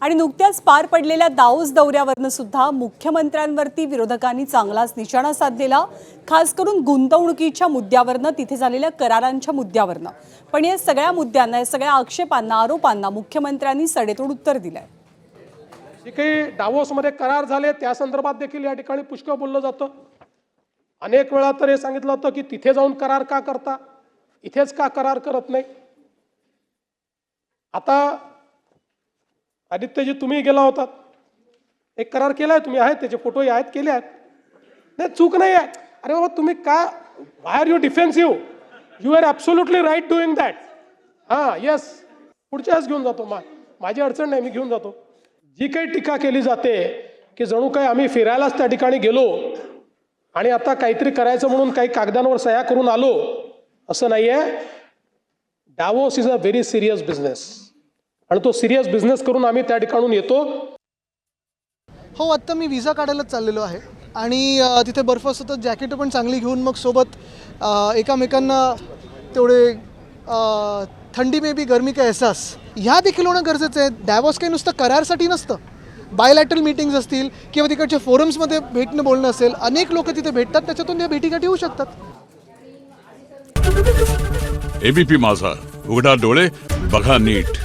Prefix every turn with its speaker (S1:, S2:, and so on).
S1: आणि नुकत्याच पार पडलेल्या दाओस दौऱ्यावरनं सुद्धा मुख्यमंत्र्यांवरती विरोधकांनी चांगलाच निशाणा साधलेला, खास करून गुंतवणुकीच्या मुद्द्यावरनं, तिथे झालेल्या करारांच्या मुद्द्यावरनं. पण या सगळ्या मुद्द्यांना, या सगळ्या आक्षेपांना, आरोपांना मुख्यमंत्र्यांनी सडेतोड उत्तर दिलंय.
S2: जे काही डावोसमध्ये करार झाले त्या संदर्भात देखील या ठिकाणी पुष्कळ बोललं जातं. अनेक वेळा तर हे सांगितलं होतं की तिथे जाऊन करार का करता, इथेच का करार करत नाही. आता आदित्यजी तुम्ही गेला होतात, एक करार केलाय तुम्ही, आहेत त्याचे फोटोही आहेत, केले आहेत. नाही चूक नाही आहे. अरे बाबा तुम्ही का, why are you defensive, you are absolutely right doing that. हां येस, पुढच्या वेळेस घेऊन जातो, माझी अडचण नाही, मी घेऊन जातो. जी काही टीका केली जाते की जणू काही आम्ही फिरायलाच त्या ठिकाणी गेलो आणि आता काहीतरी करायचं म्हणून काही कागदांवर सह्या करून आलो, असं नाही आहे. Davos is a very serious business आणि तो सिरियस बिझनेस करून आम्ही त्या ठिकाणून येतो.
S3: हो, आत्ता मी विजा काढायलाच चाललेलो आहे आणि तिथे बर्फ असतं, जॅकेट पण चांगली घेऊन मग सोबत एकामेकांना तेवढे थंडी में भी गर्मी का एहसास ह्या देखील होणं गरजेचं आहे. डॅवॉस काही नुसतं करारसाठी नसतं, बायलॅटरल मीटिंग्स असतील किंवा तिकडच्या फोरम्समध्ये भेटणं बोलणं असेल, अनेक लोक तिथे भेटतात, त्याच्यातून या भेटीगाठी होऊ शकतात.
S4: एबीपी माझा, उघडा डोळे बघा नीट.